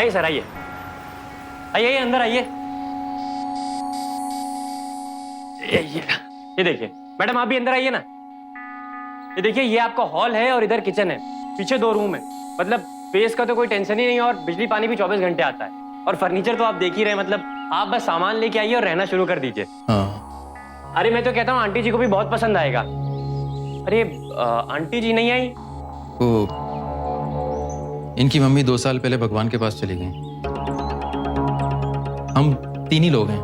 आइए सर, आइए आइए आइए, अंदर आइए। ये देखिए मैडम, आप भी अंदर आइए ना। ये देखिए, ये आपका हॉल है और इधर किचन है, पीछे 2 रूम है। मतलब स्पेस का तो कोई टेंशन ही नहीं, और बिजली पानी भी 24 घंटे आता है। और फर्नीचर तो आप देख ही रहे हैं। मतलब आप बस सामान लेके आइए और रहना शुरू कर दीजिए। हाँ। अरे मैं तो कहता हूँ आंटी जी को भी बहुत पसंद आएगा। अरे आंटी जी नहीं आई? वो इनकी मम्मी 2 साल पहले भगवान के पास चली गई। हम 3 ही लोग हैं।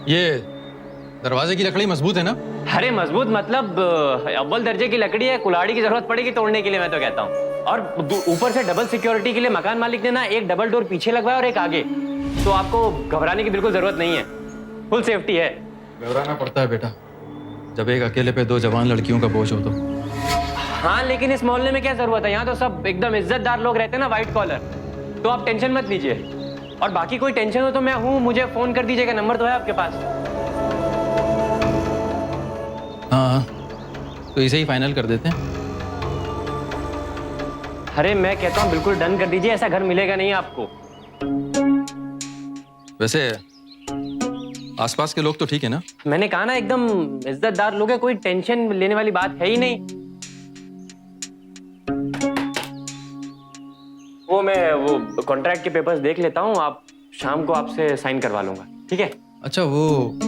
ये दरवाजे की लकड़ी मजबूत है ना? अरे मजबूत मतलब अव्वल दर्जे की लकड़ी है, कुल्हाड़ी की जरूरत पड़ेगी तोड़ने के लिए, मैं तो कहता हूँ। और ऊपर से डबल सिक्योरिटी के लिए मकान मालिक ने ना एक डबल डोर पीछे लगवाया और एक आगे, तो आपको घबराने की बिल्कुल जरूरत नहीं है, फुल सेफ्टी है। घबराना पड़ता है बेटा, जब एक अकेले पे 2 जवान लड़कियों का बोझ हो तो। हाँ लेकिन इस मोहल्ले में क्या जरूरत है, यहाँ तो सब एकदम इज्जतदार लोग रहते हैं ना, व्हाइट कॉलर, तो आप टेंशन मत लीजिए। और बाकी कोई टेंशन हो तो मैं हूँ, मुझे फोन कर दीजिएगा, नंबर तो है आपके पास। हाँ, तो इसे ही फाइनल कर देते हैं। अरे मैं कहता हूँ बिल्कुल डन कर दीजिए, ऐसा घर मिलेगा नहीं आपको। वैसे आसपास के लोग तो ठीक है ना? मैंने कहा ना एकदम इज्जतदार लोग हैं, कोई टेंशन लेने वाली बात है ही नहीं। वो कॉन्ट्रैक्ट के पेपर्स देख लेता हूँ, आप शाम को आपसे साइन करवा लूंगा, ठीक है? अच्छा, वो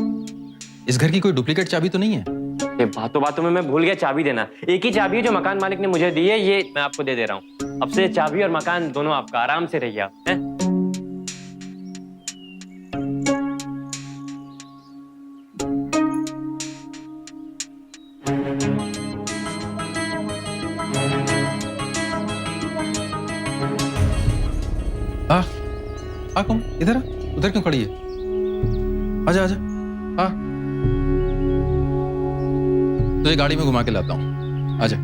इस घर की कोई डुप्लीकेट चाबी तो नहीं है? ये बातों बातों में मैं भूल गया चाबी देना। एक ही चाबी है जो मकान मालिक ने मुझे दी है, ये मैं आपको दे दे रहा हूँ। अब से चाबी और मकान दोनों आपका, आराम से रहिए आप, हैं? कौन इधर? उधर क्यों खड़ी है? आजा आजा, आ। तुझे गाड़ी में घुमा के लाता हूँ, आजा।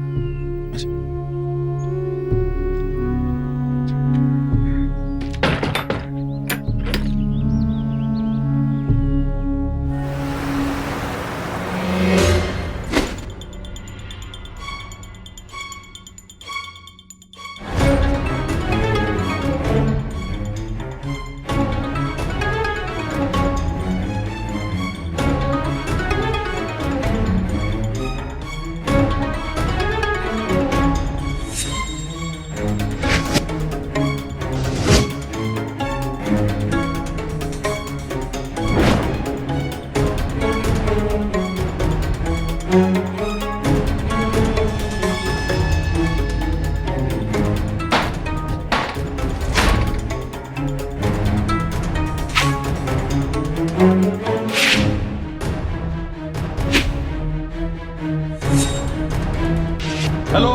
हेलो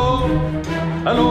हेलो,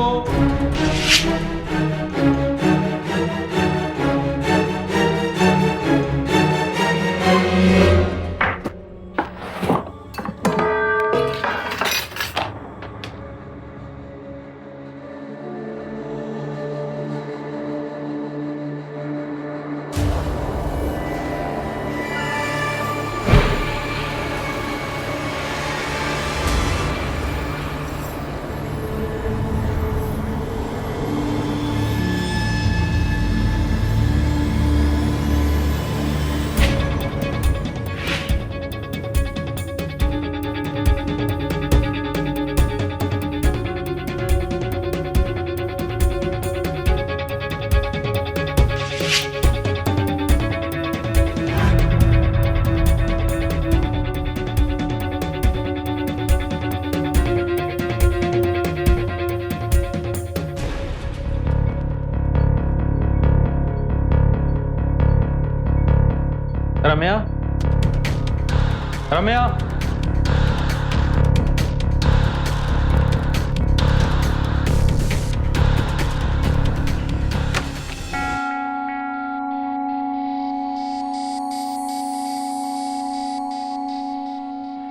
रम्या, रम्या,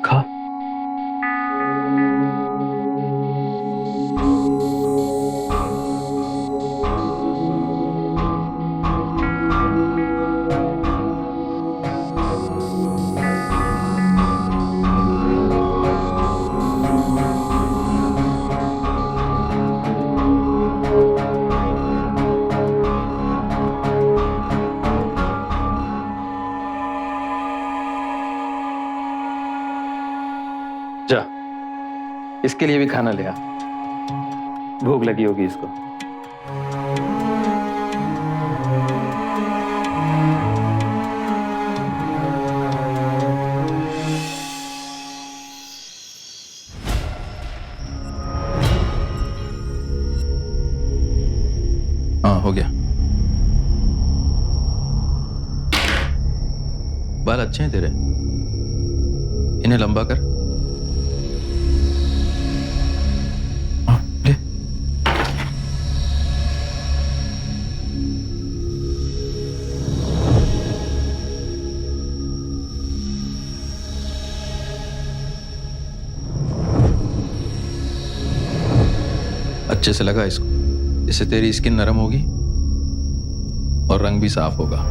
खा। इसके लिए भी खाना ले आ। भूख लगी होगी इसको। हाँ, हो गया। बाल अच्छे हैं तेरे, इन्हें लंबा कर। हाँ, ले। अच्छे से लगा इसको, इससे तेरी स्किन नरम होगी और रंग भी साफ होगा।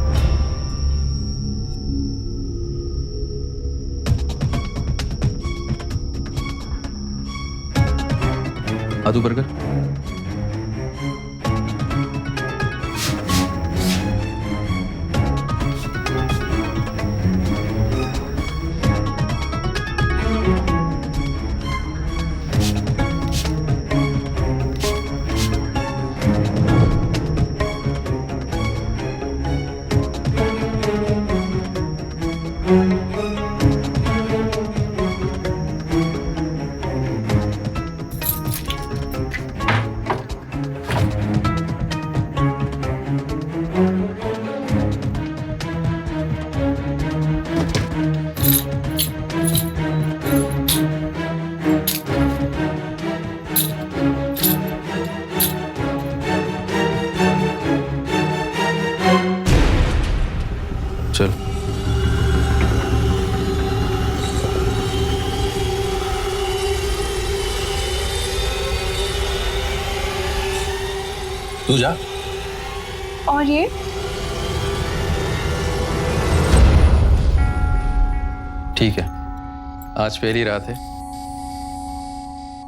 आदू बर्गर। चल। तू जा। और ये ठीक है, आज पहली रात है,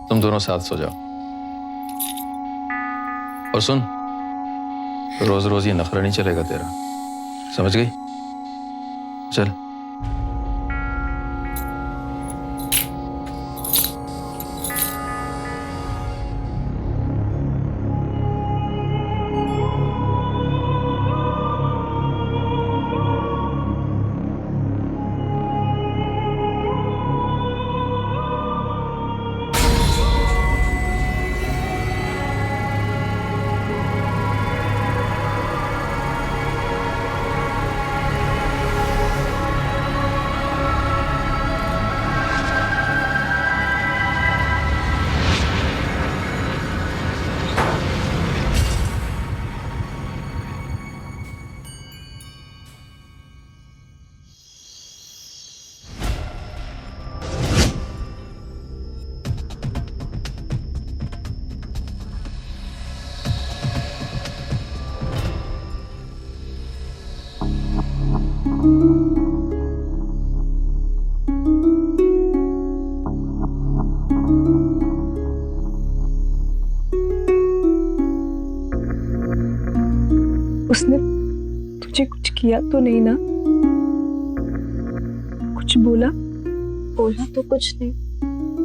तुम दोनों साथ सो जाओ। और सुन, रोज रोज ये नखरा नहीं चलेगा तेरा, समझ गई? चल। उसने तुझे कुछ किया तो नहीं ना? कुछ बोला? बोला तो कुछ नहीं,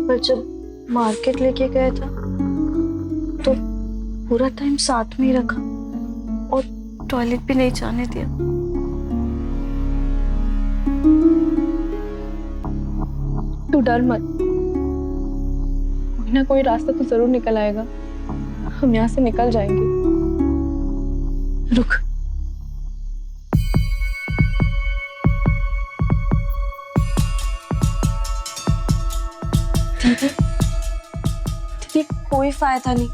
पर जब मार्केट लेके गया था तो पूरा टाइम साथ में ही रखा और टॉयलेट भी नहीं जाने दिया। तू डर मत, कोई ना कोई रास्ता तो जरूर निकल आएगा। हम यहाँ से निकल जाएंगे। रुक। दीदी, दीदी कोई फायदा नहीं,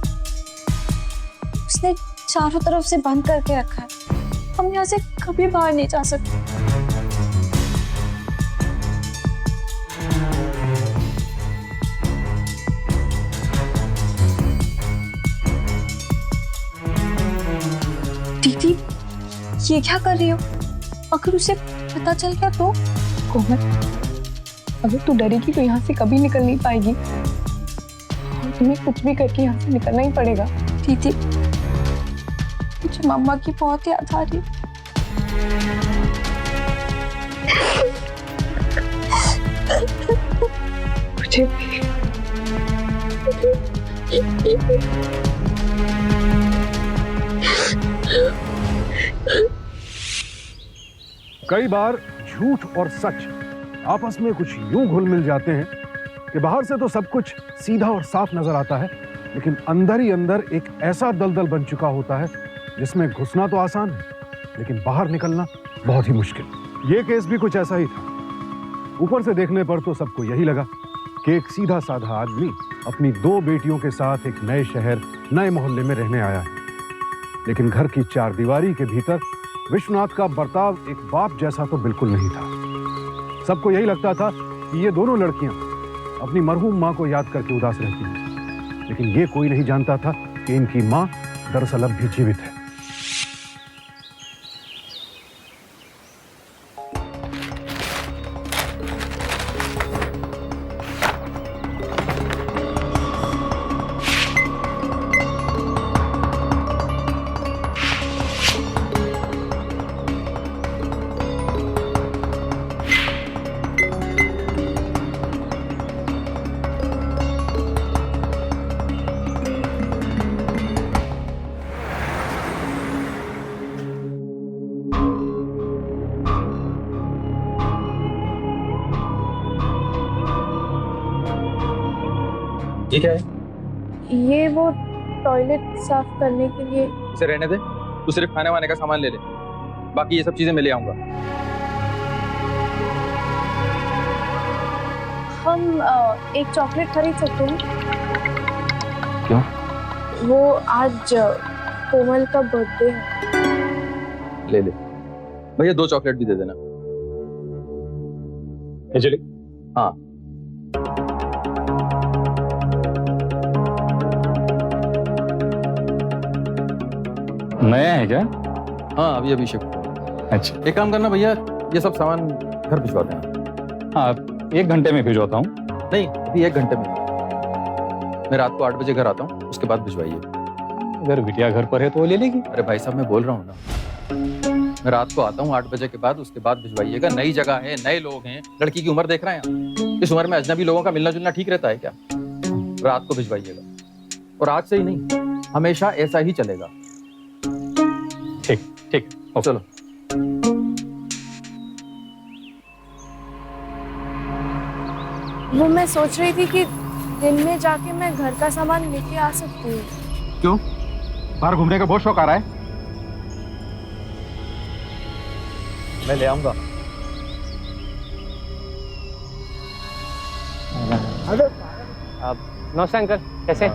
उसने चारों तरफ से बंद करके रखा है। हम यहाँ से कभी बाहर नहीं जा सकते। दीदी ये क्या कर रही हो? अगर उसे पता चल गया तो? कोमल, अगर तू डरेगी तो यहाँ से कभी निकल नहीं पाएगी और तुम्हें कुछ भी करके यहाँ से निकलना ही पड़ेगा। दीदी मुझे मम्मा की बहुत याद आ रही। मुझे भी। कई बार झूठ और सच आपस में कुछ यूं घुल मिल जाते हैं कि बाहर से तो सब कुछ सीधा और साफ नजर आता है, लेकिन अंदर ही अंदर एक ऐसा दलदल बन चुका होता है जिसमें घुसना तो आसान है, लेकिन बाहर निकलना बहुत ही मुश्किल। ये केस भी कुछ ऐसा ही था। ऊपर से देखने पर तो सबको यही लगा कि एक सीधा साधा आदमी अपनी 2 बेटियों के साथ एक नए शहर, नए मोहल्ले में रहने आया है, लेकिन घर की 4 दीवारी के भीतर विश्वनाथ का बर्ताव एक बाप जैसा तो बिल्कुल नहीं था। सबको यही लगता था कि ये दोनों लड़कियां अपनी मरहूम मां को याद करके उदास रहती हैं, लेकिन ये कोई नहीं जानता था कि इनकी मां दरअसल अब भी जीवित है। ये क्या है? ये वो टॉयलेट साफ करने के लिए। इसे रहने दे, तू सिर्फ खाने वाने का सामान ले ले, बाकी ये सब चीजें मैं ले आऊंगा। हम एक चॉकलेट खरीद सकते हैं? क्यों? वो आज कोमल का बर्थडे है। ले ले भैया, 2 चॉकलेट भी दे देना। चलिए। हाँ, नया है क्या? हाँ अभी अभी शिफ्ट हुआ। अच्छा, एक काम करना भैया, ये सब सामान घर भिजवा देना। हाँ 1 घंटे में भिजवाता हूँ। नहीं, अभी 1 घंटे में। मैं रात को 8 बजे घर आता हूँ, उसके बाद भिजवाइए। अगर बिटिया घर पर है तो वो ले लेगी। अरे भाई साहब, मैं बोल रहा हूँ ना, मैं रात को आता हूँ 8 बजे के बाद, उसके बाद भिजवाइएगा। नई जगह है, नए लोग हैं, लड़की की उम्र देख रहे हैं। इस उम्र में अजनबी लोगों का मिलना जुलना ठीक रहता है क्या? रात को भिजवाइएगा, और आज से ही नहीं, हमेशा ऐसा ही चलेगा। ठीक ठीक, चलो। वो मैं सोच रही थी कि दिन में जाके मैं घर का सामान लेके आ सकती हूँ। क्यों? बाहर घूमने का बहुत शौक आ रहा है? मैं ले आऊंगा। नमस्ते अंकल, कैसे?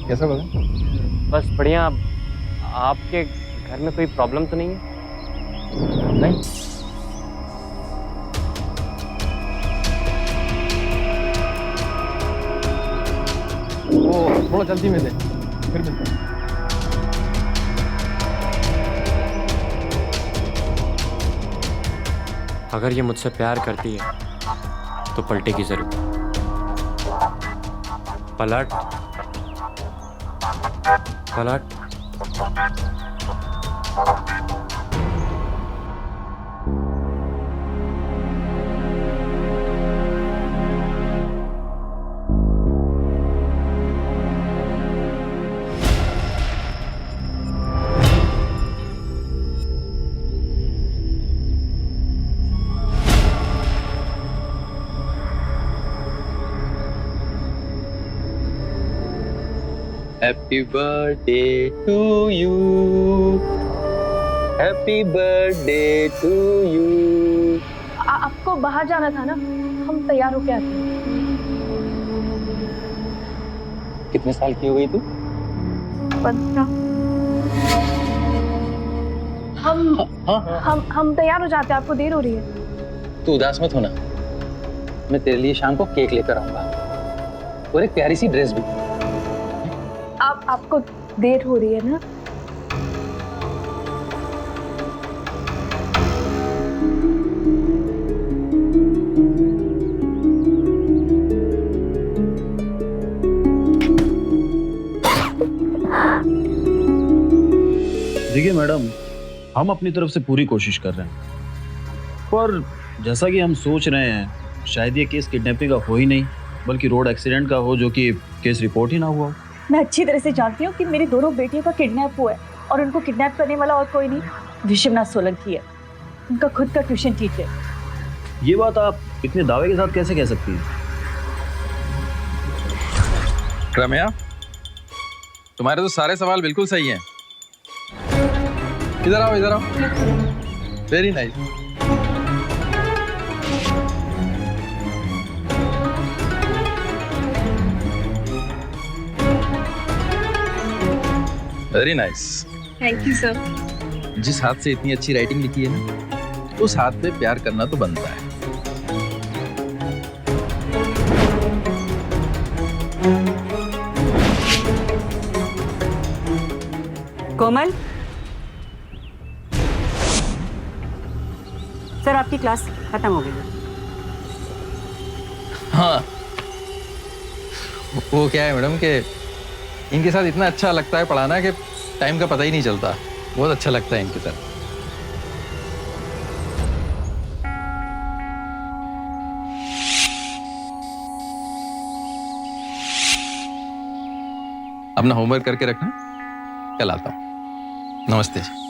कैसा लगा? बस बढ़िया। आपके घर में कोई प्रॉब्लम तो नहीं है? नहीं। वो थोड़ा जल्दी में दे, फिर मिलते हैं। अगर ये मुझसे प्यार करती है तो पलटेगी जरूर। पलट पलट। Happy birthday to you. Happy birthday to you. आपको बाहर जाना था ना, हम तैयार होके आते हैं। कितने साल की हो गई तू? 15। हम तैयार हो जाते हैं, आपको देर हो रही है। तू उदास मत होना, मैं तेरे लिए शाम को केक लेकर आऊंगा और एक प्यारी सी ड्रेस भी। आपको देर हो रही है ना? देखिए मैडम, हम अपनी तरफ से पूरी कोशिश कर रहे हैं, पर जैसा कि हम सोच रहे हैं शायद ये केस किडनैपिंग का हो ही नहीं। बल्कि रोड एक्सीडेंट का हो जो कि केस रिपोर्ट ही ना हुआ हो। मैं अच्छी तरह से जानती हूँ कि मेरी दोनों बेटियों का किडनैप हुआ है और उनको किडनैप करने वाला और कोई नहीं विश्वनाथ सोलंकी है, उनका खुद का ट्यूशन टीचर। ये बात आप इतने दावे के साथ कैसे कह सकती हैं? रम्या, तुम्हारे तो सारे सवाल बिल्कुल सही हैं। इधर आओ, इधर आओ। Very nice. Very nice. Thank you sir. जिस हाथ से इतनी अच्छी राइटिंग लिखी है ना, उस हाथ पे प्यार करना तो बनता है। कोमल, सर आपकी क्लास खत्म हो गई है। हाँ, वो क्या है मैडम कि इनके साथ इतना अच्छा लगता है पढ़ाना कि टाइम का पता ही नहीं चलता। बहुत अच्छा लगता है इनके साथ। अपना होमवर्क करके रखना, कल आता हूँ। नमस्ते जी।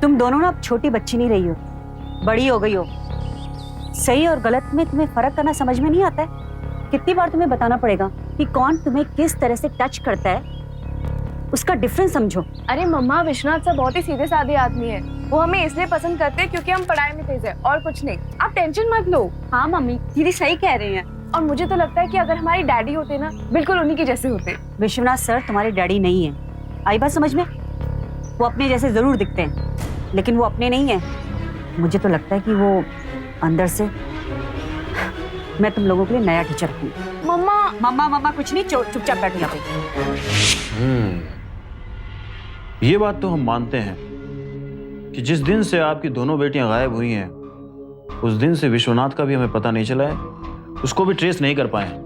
तुम दोनों ना अब छोटी बच्ची नहीं रही हो, बड़ी हो गई हो। सही और गलत में तुम्हें फर्क करना समझ में नहीं आता है? कितनी बार तुम्हें बताना पड़ेगा कि कौन तुम्हें किस तरह से टच करता है, उसका डिफरेंस समझो। अरे मम्मा, विश्वनाथ सर बहुत ही सीधे साधे आदमी है। वो हमें इसलिए पसंद करते हैं क्योंकि हम पढ़ाई में तेज है और कुछ नहीं। आप टेंशन मत लो। हाँ मम्मी, दीदी सही कह रही हैं। और मुझे तो लगता है कि अगर हमारे डैडी होते ना, बिल्कुल उन्हीं के जैसे होते। विश्वनाथ सर तुम्हारे डैडी नहीं है, आई बात समझ में? वो अपने जैसे जरूर दिखते हैं, लेकिन वो अपने नहीं है। मुझे तो लगता है कि वो अंदर से। मैं तुम लोगों के लिए नया टीचर हूँ। मम्मा मम्मा मम्मा कुछ नहीं, चुपचाप बैठो यहाँ पे। ये बात तो हम मानते हैं कि जिस दिन से आपकी दोनों बेटियां गायब हुई हैं, उस दिन से विश्वनाथ का भी हमें पता नहीं चला है, उसको भी ट्रेस नहीं कर पाए हैं।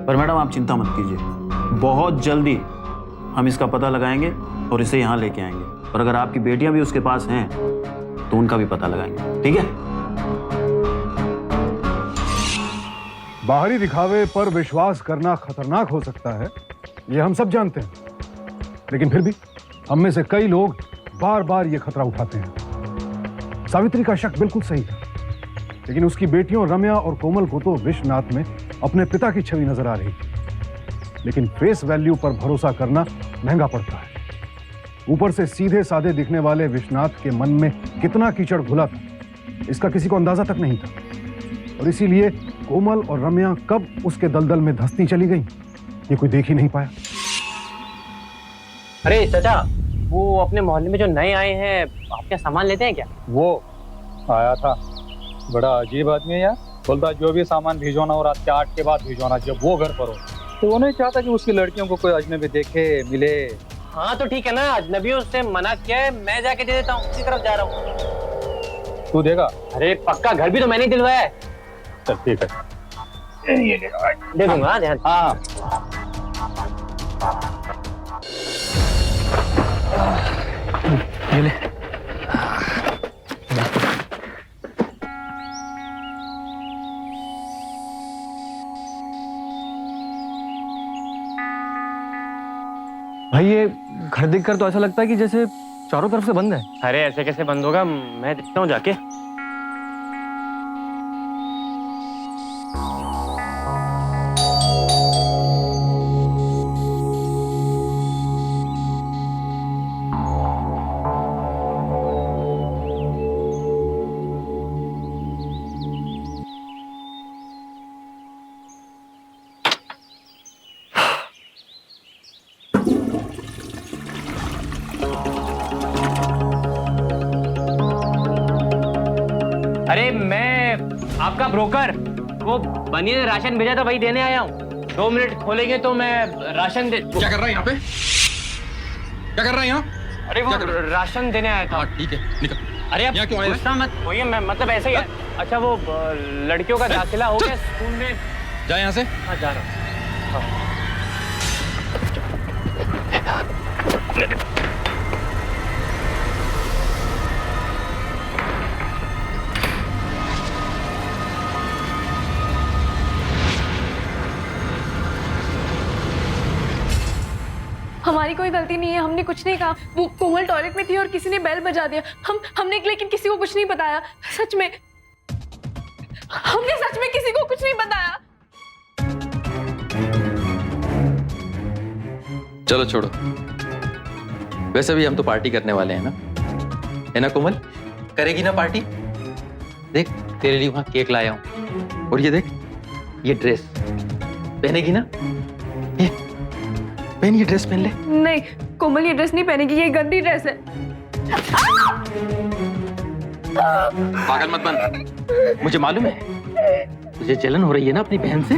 पर मैडम आप चिंता मत कीजिए, बहुत जल्दी हम इसका पता लगाएंगे और इसे यहाँ लेके आएंगे। और अगर आपकी बेटियां भी उसके पास हैं तो उनका भी पता लगाएंगे, ठीक है? बाहरी दिखावे पर विश्वास करना खतरनाक हो सकता है, ये हम सब जानते हैं। लेकिन फिर भी हम में से कई लोग बार बार ये खतरा उठाते हैं। सावित्री का शक बिल्कुल सही है, लेकिन उसकी बेटियों रम्या और कोमल को तो विश्वनाथ में अपने पिता की छवि नजर आ रही है। लेकिन फेस वैल्यू पर भरोसा करना महंगा पड़ता है। ऊपर से सीधे साधे दिखने वाले विश्वनाथ के मन में कितना कीचड़ घुला था, इसका किसी को अंदाजा तक नहीं था। और इसीलिए कोमल और रम्या कब उसके दलदल में धंसती चली गई, ये कोई देख ही नहीं पाया। अरे चाचा, वो अपने मोहल्ले में जो नए आए हैं, आपके सामान लेते हैं क्या? वो आया था, बड़ा अजीब आदमी है यार। बोलता जो भी सामान भिजवाना हो रात के 8 के बाद भिजवाना, जब वो घर पर हो। तो वो नहीं चाहता कि उसकी लड़कियों को कोई अजनबी देखे, मिले। हाँ तो ठीक है ना, अजनबियों से मना किया है, मैं जाके दे देता हूँ। उसी तरफ जा रहा हूँ। तू देगा? अरे पक्का, घर भी तो मैंने ही दिलवाया है। चल ठीक है, दे दूंगा। ध्यान। हाँ ये ले। भाई ये घर देखकर तो ऐसा लगता है कि जैसे चारों तरफ से बंद है। अरे ऐसे कैसे बंद होगा, मैं देखता हूँ जाके। अरे मैं आपका ब्रोकर, वो बनी ने राशन भेजा था, वही देने आया हूँ। 2 मिनट खोलेंगे तो मैं राशन दे। क्या कर रहा है यहाँ पे? क्या कर रहा है यहाँ? अरे वो राशन देने आया था। हाँ ठीक है, निकल। अरे यहाँ क्यों आया? गुस्सा मत होइए, मैं मतलब ऐसे ही। अच्छा वो लड़कियों का दाखिला हो गया स्कूल में? जा यहाँ से। हाँ जा रहा हूँ। हमारी कोई गलती नहीं है, हमने कुछ नहीं कहा। वो कोमल टॉयलेट में थी और किसी ने बेल बजा दिया। हमने लेकिन किसी को कुछ नहीं बताया। सच में हमने सच में किसी को कुछ नहीं बताया। चलो छोड़ो, वैसे भी हम तो पार्टी करने वाले हैं ना, है ना कोमल? करेगी ना पार्टी? देख तेरे लिए वहां केक लाया हूं, और ये देख, ये ड्रेस पहनेगी ना? ये पहन, ये ड्रेस पहन ले। नहीं कोमल, ये ड्रेस नहीं पहनेगी, ये गंदी ड्रेस है। पागल मत बन, मुझे मालूम है तुझे जलन हो रही है ना अपनी बहन से,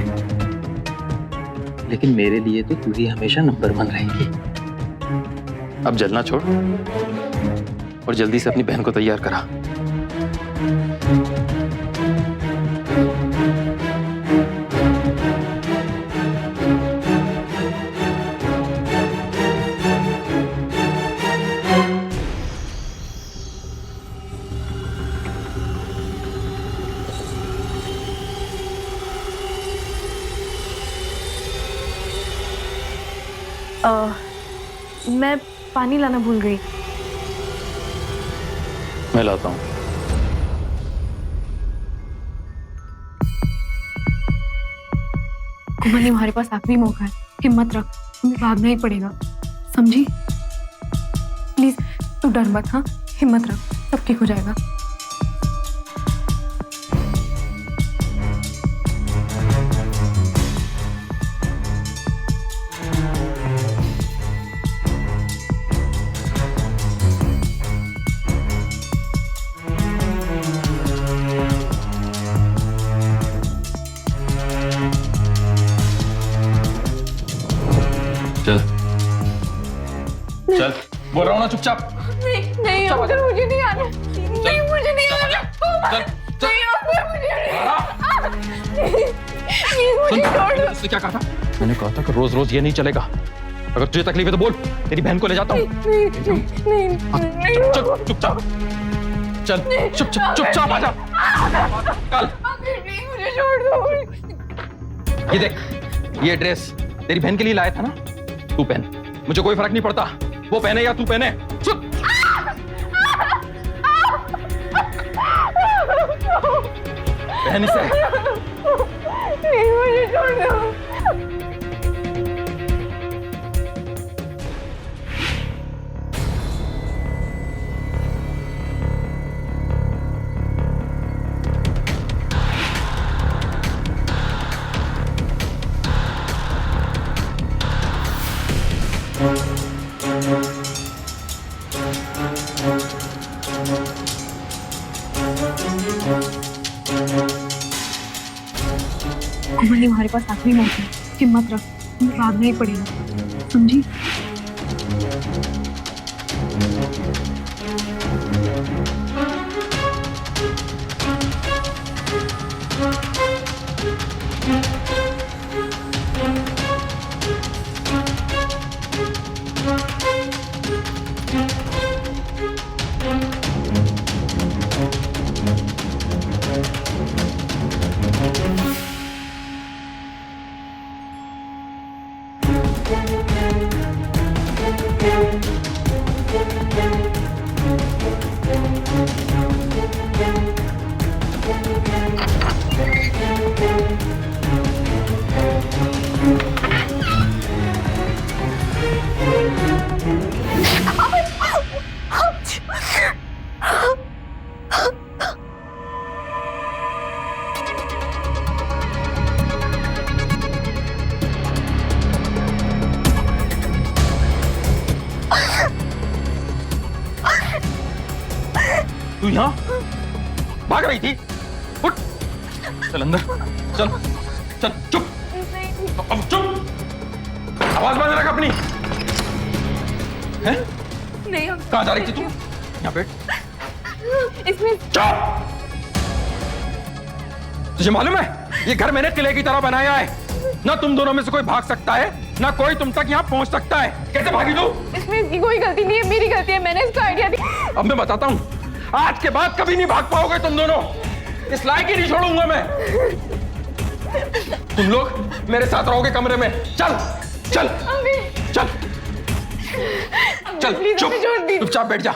लेकिन मेरे लिए तो तू ही हमेशा नंबर 1 रहेगी। अब जलना छोड़ और जल्दी से अपनी बहन को तैयार करा। मैं पानी लाना भूल गई। मैं लाता हूं। कोमल, हमारे पास आखिरी मौका है, हिम्मत रख, हमें भागना ही पड़ेगा, समझी? प्लीज तू डर मत, हाँ? हिम्मत रख, सब ठीक हो जाएगा। चल चल, बोल रहा हूं ना, चुपचाप। नहीं अंकल, मुझे नहीं आना। नहीं, मुझे नहीं आना। चल चल, नहीं अंकल, मुझे नहीं। मुझे छोड़ दो। इससे क्या कहा था? मैंने कहा था कि रोज रोज ये नहीं चलेगा। अगर तुझे तकलीफ है तो बोल, तेरी बहन को ले जाता हूँ। चल चुपचाप, चल चुपचाप आजा। चल, मुझे छोड़ दो। ये देख, ये ड्रेस तेरी बहन के लिए लाया था ना, तू पहन, मुझे कोई फर्क नहीं पड़ता वो पहने या तू पहने। चुप, पहन इसे। नहीं, मुझे छोड़ दो। कोमल, हमारे पास आखिरी मौका है, हिम्मत रख, हमें भागना ही पड़ेगा, समझी? तू यहाँ भाग रही थी? उठ, चल अंदर, चल चल, चुप, अब चुप, आवाज बंद रख अपनी। हैं? नहीं, कहाँ जा रही थी तू? यहाँ बैठ। इसमें चुप! तुझे मालूम है ये घर मैंने किले की तरह बनाया है, ना तुम दोनों में से कोई भाग सकता है, ना कोई तुम तक यहाँ पहुंच सकता है। कैसे भागी तू? इसमें इसकी कोई गलती नहीं है, मेरी गलती है, मैंने इसका आइडिया दिया। अब मैं बताता हूँ, आज के बाद कभी नहीं भाग पाओगे तुम दोनों, इस लायक ही नहीं छोड़ूंगा मैं। तुम लोग मेरे साथ रहोगे कमरे में। चल चल चल चल प्लीज चुप हमें छोड़ दीजिए। चुपचाप बैठ जा।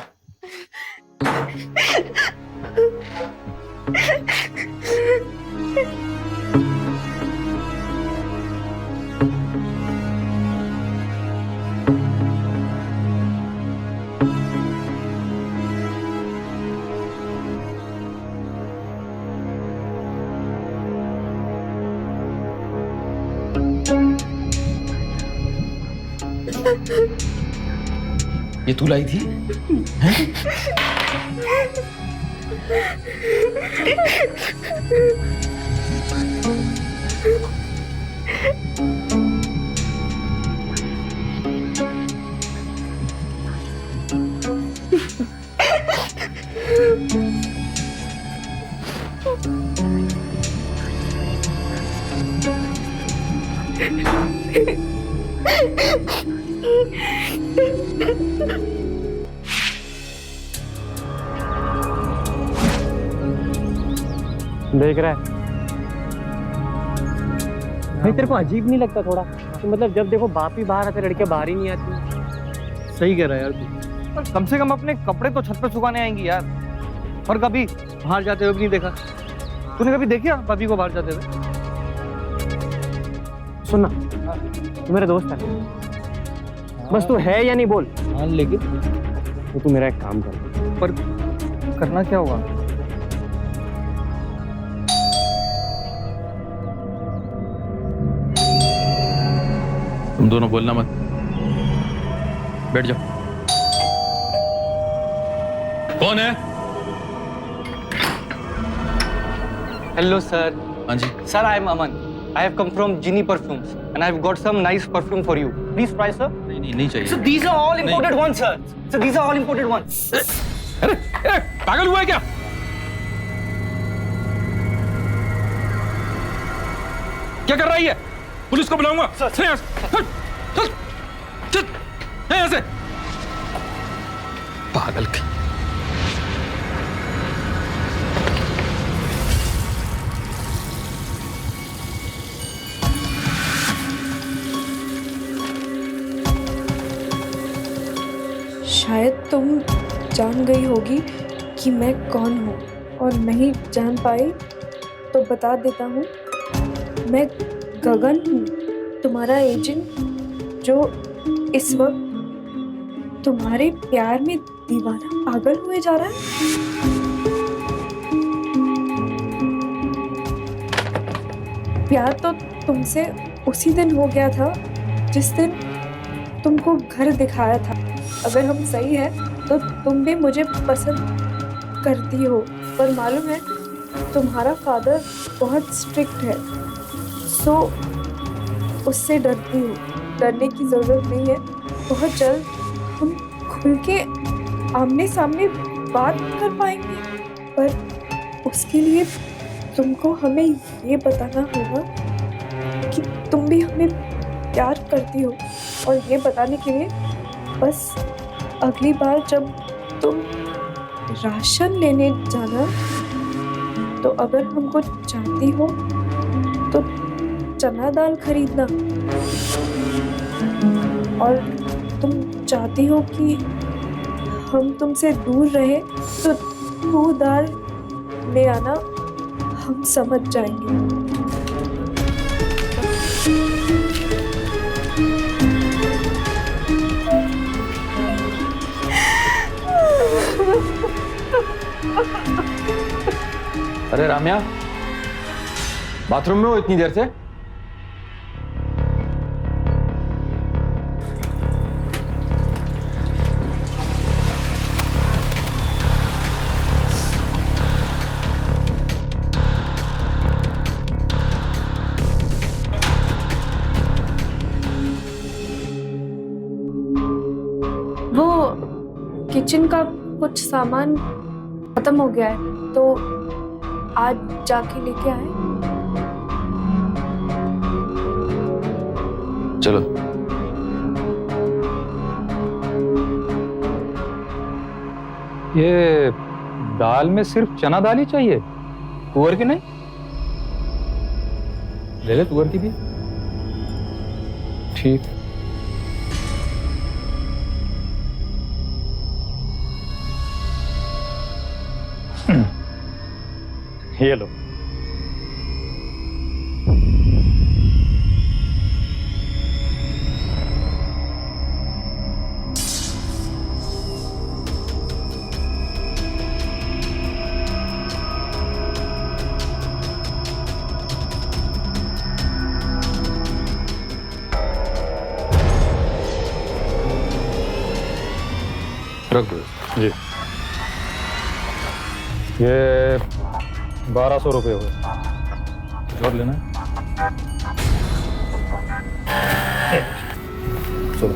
ये तू लाई थी? देख रहा है भाई, तेरे को अजीब नहीं लगता थोड़ा कि मतलब जब देखो बाप ही बाहर आते, लड़कियां बाहर ही नहीं आती? सही कह रहा है यार तू, पर कम से कम अपने कपड़े तो छत पे सुखाने आएंगी यार। और कभी बाहर जाते हुए भी नहीं देखा। तूने कभी देखा भाभी को बाहर जाते हुए? सुनना, तू मेरा दोस्त है, बस तू है या नहीं बोल। हाँ लेकिन तो तू मेरा एक काम कर। पर करना क्या होगा? तुम दोनों बोलना मत, बैठ जाओ। कौन है? Hello sir. हाँ जी। Sir, I am Aman. I have come from Genie Perfumes and I have got some nice perfume for you. Please try, sir. नहीं चाहिए। So these are all imported ones, sir. So these are all imported ones. अरे पागल हुआ है क्या? क्या कर रही है? पुलिस को बुलाऊंगा। चल यहाँ से। पागल की। शायद तुम जान गई होगी कि मैं कौन हूँ, और नहीं जान पाई तो बता देता हूँ। मैं गगन हूँ, तुम्हारा एजेंट, जो इस वक्त तुम्हारे प्यार में दीवाना पागल हुए जा रहा है। प्यार तो तुमसे उसी दिन हो गया था जिस दिन तुमको घर दिखाया था। अगर हम सही है तो तुम भी मुझे पसंद करती हो, पर मालूम है तुम्हारा फादर बहुत स्ट्रिक्ट है, सो उससे डरती हो। डरने की ज़रूरत नहीं है, बहुत जल्द हम खुल के आमने सामने बात कर पाएंगे, पर उसके लिए तुमको हमें ये बताना होगा कि तुम भी हमें प्यार करती हो। और ये बताने के लिए बस अगली बार जब तुम राशन लेने जाना, तो अगर हमको चाहती हो तो चना दाल खरीदना, और तुम चाहती हो कि हम तुमसे दूर रहे तो तू दाल ले आना, हम समझ जाएंगे। अरे राम्या, बाथरूम में हो इतनी देर से? वो किचन का कुछ सामान खत्म हो गया है, तो आज जाके लेके आए। चलो। ये दाल में सिर्फ चना दाल ही चाहिए, तुअर की नहीं? ले ले तुअर की भी। ठीक। ये लो। रख दो। जी, ये 1200 रुपये हुए। कुछ और लेना है? चलो।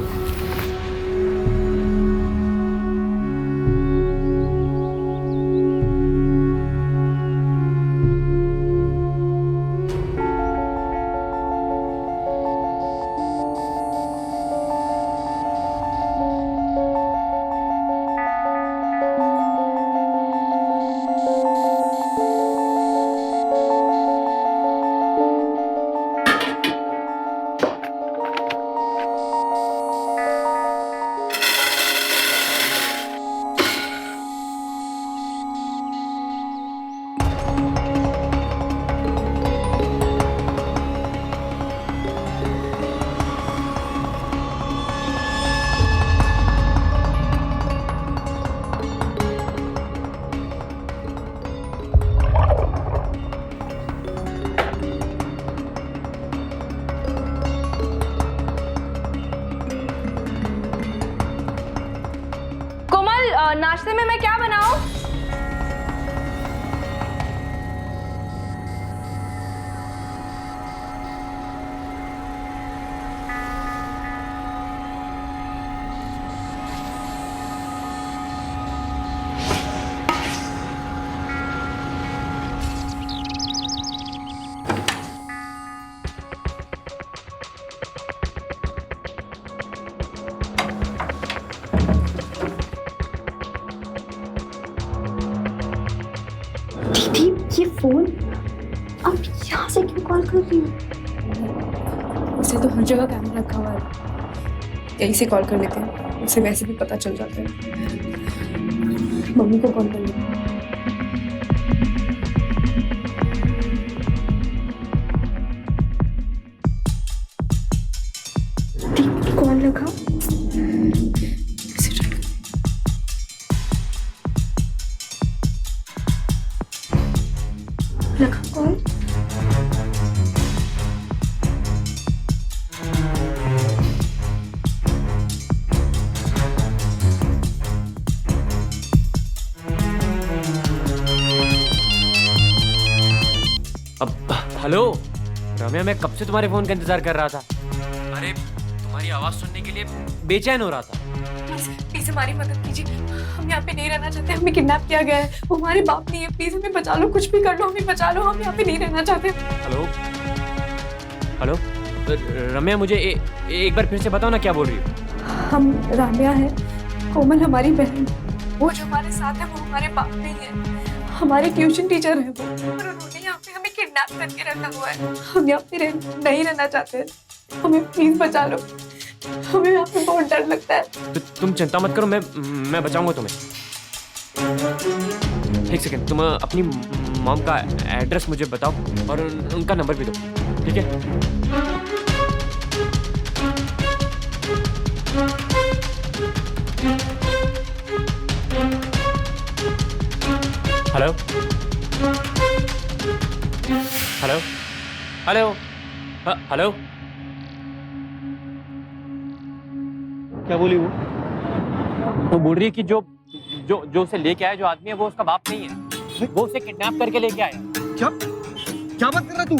नाश्ते में मैं क्या बनाऊं? ये फोन अब यहाँ से क्यों कॉल कर रही हूँ? उसे तो हर जगह कैमरा रखा हुआ है, यहीं से कॉल कर लेते हैं, उसे वैसे भी पता चल जाता है। मम्मी को कॉल कर लेते हैं। कॉल लगा, लगा कॉल। अब हेलो रम्या, मैं कब से तुम्हारे फोन का इंतजार कर रहा था। अरे तुम्हारी आवाज सुनने के लिए बेचैन हो रहा था। प्लीज हमारी मदद कीजिए, हम यहाँ पे नहीं रहना चाहते, हमें किडनैप किया गया है, वो हमारे बाप नहीं है, प्लीज हमें बचा लो, कुछ भी कर लो, हमें बचा लो, हम यहाँ पे नहीं रहना चाहते। हेलो हेलो रम्या, मुझे एक बार फिर से बताओ ना, क्या बोल रही हो? हम राम्या है, कोमल हमारी बहन, वो जो हमारे साथ है वो हमारे बाप नहीं है, हमारे ट्यूशन टीचर है वो, और उन्होंने यहाँ पे हमें किडनैप करके रखा हुआ है। हम यहाँ पे नहीं रहना चाहते, हमें प्लीज बचा लो, हमें यहाँ पे बहुत डर लगता है। तो तुम चिंता मत करो, मैं बचाऊंगा तुम्हें। एक सेकंड, तुम अपनी मॉम का एड्रेस मुझे बताओ और उनका नंबर भी दो, ठीक है? हेलो हेलो हेलो हेलो, क्या बोली वो बोल रही है कि जो जो जो उसे लेके आया जो आदमी है वो उसका बाप नहीं है, वो उसे किडनैप करके लेके आया। क्या क्या बात कर रहा तू?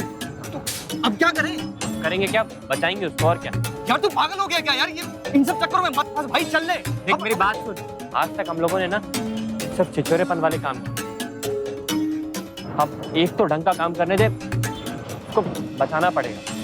अब क्या करें? करेंगे क्या, बचाएंगे उसको और क्या। यार तू पागल हो गया क्या यार? ये इन सब चक्करों में मत फंस भाई, चल ले। देख मेरी बात सुन, आज तक हम लोगों ने ना सब छिछोरेपन वाले काम किए, अब एक तो ढंग का काम करने दे, उसको बचाना पड़ेगा।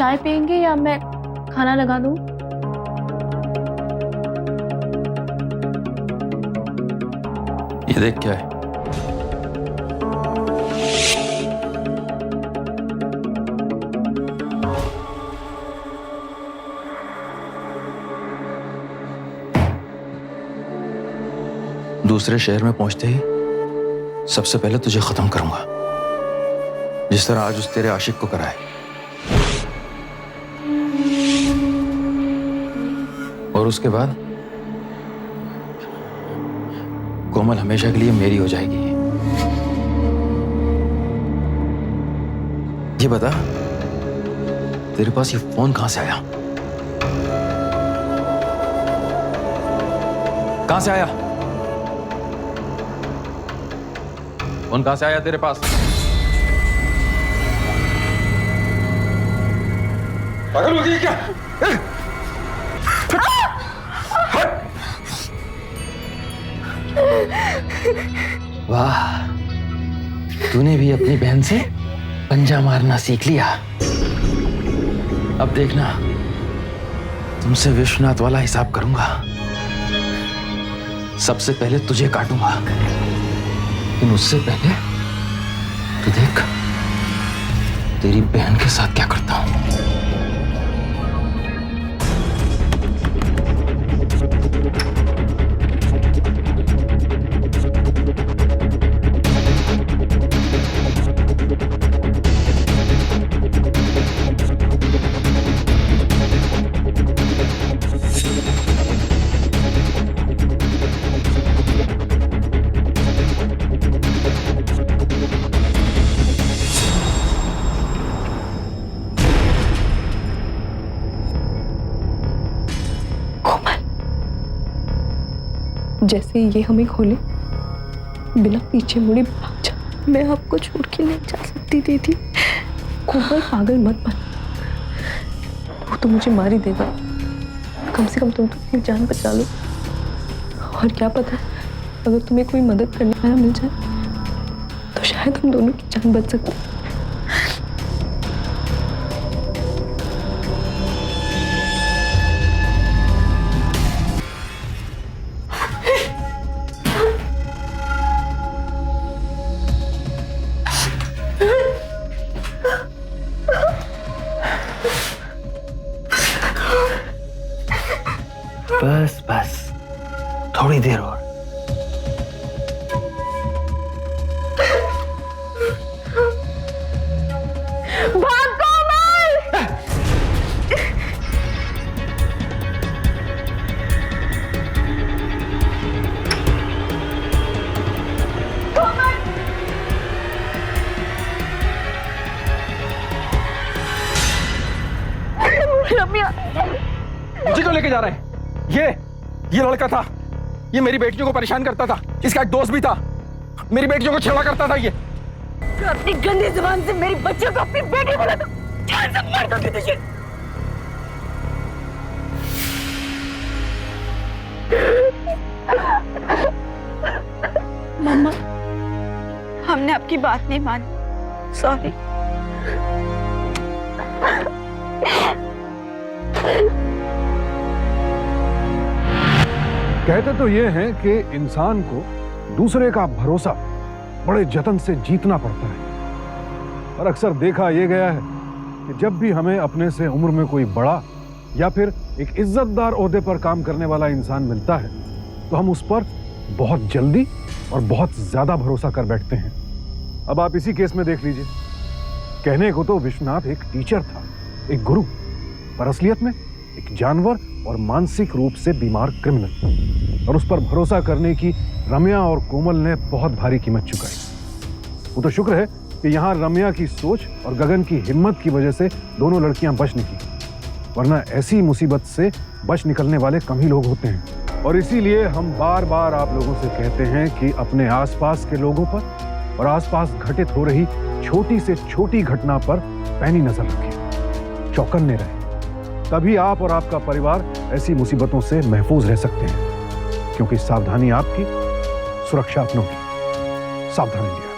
चाय पियेंगे या मैं खाना लगा दूं? ये देख क्या है? दूसरे शहर में पहुंचते ही सबसे पहले तुझे खत्म करूंगा, जिस तरह आज उस तेरे आशिक को कराए। और उसके बाद कोमल हमेशा के लिए मेरी हो जाएगी। ये बता, तेरे पास ये फोन कहां से आया? कहां से आया? फोन कहां से आया तेरे पास? पागल हो गई क्या? वाह, तूने भी अपनी बहन से पंजा मारना सीख लिया। अब देखना, तुमसे विश्वनाथ वाला हिसाब करूंगा। सबसे पहले तुझे काटूंगा, लेकिन उससे पहले तू देख तेरी बहन के साथ क्या करता हूं। जैसे ये हमें खोले, बिना पीछे मुड़े भाग जा। मैं आपको छोड़ के नहीं जा सकती दीदी। कोमल, पागल मत बन, वो तो मुझे मार ही देगा। कम से कम तुम तो अपनी जान बचा लो। और क्या पता, अगर तुम्हें कोई मदद करने वाला मिल जाए तो शायद हम दोनों की जान बच सकती। बस बस, थोड़ी देर और। भाग कोमल! रम्या, मुझे क्यों लेके जा रहे हैं? ये लड़का था, ये मेरी बेटियों को परेशान करता था। इसका एक दोस्त भी था, मेरी बेटियों को छेड़ा करता था। ये तो अपनी गंदी जुबान से मेरी बच्चियों को अपनी बेटी बोला तो जान से मार दूंगी तुझे। मम्मा, हमने आपकी बात नहीं मानी, सॉरी। कहते तो ये हैं कि इंसान को दूसरे का भरोसा बड़े जतन से जीतना पड़ता है। और अक्सर देखा ये गया है कि जब भी हमें अपने से उम्र में कोई बड़ा या फिर एक इज्जतदार ओहदे पर काम करने वाला इंसान मिलता है तो हम उस पर बहुत जल्दी और बहुत ज्यादा भरोसा कर बैठते हैं। अब आप इसी केस में देख लीजिए। कहने को तो विश्वनाथ एक टीचर था, एक गुरु, पर असलियत में एक जानवर और मानसिक रूप से बीमार क्रिमिनल। और उस पर भरोसा करने की रम्या और कोमल ने बहुत भारी कीमत चुकाई। वो तो शुक्र है कि यहाँ रम्या की सोच और गगन की हिम्मत की वजह से दोनों लड़कियां बच निकली, वरना ऐसी मुसीबत से बच निकलने वाले कम ही लोग होते हैं। और इसीलिए हम बार बार आप लोगों से कहते हैं कि अपने आसपास के लोगों पर और आसपास घटित हो रही छोटी से छोटी घटना पर पैनी नजर रखें, चौकन्ने रहें। तभी आप और आपका परिवार ऐसी मुसीबतों से महफूज रह सकते हैं, क्योंकि सावधानी आपकी, सुरक्षा अपनों की। सावधानी लिया।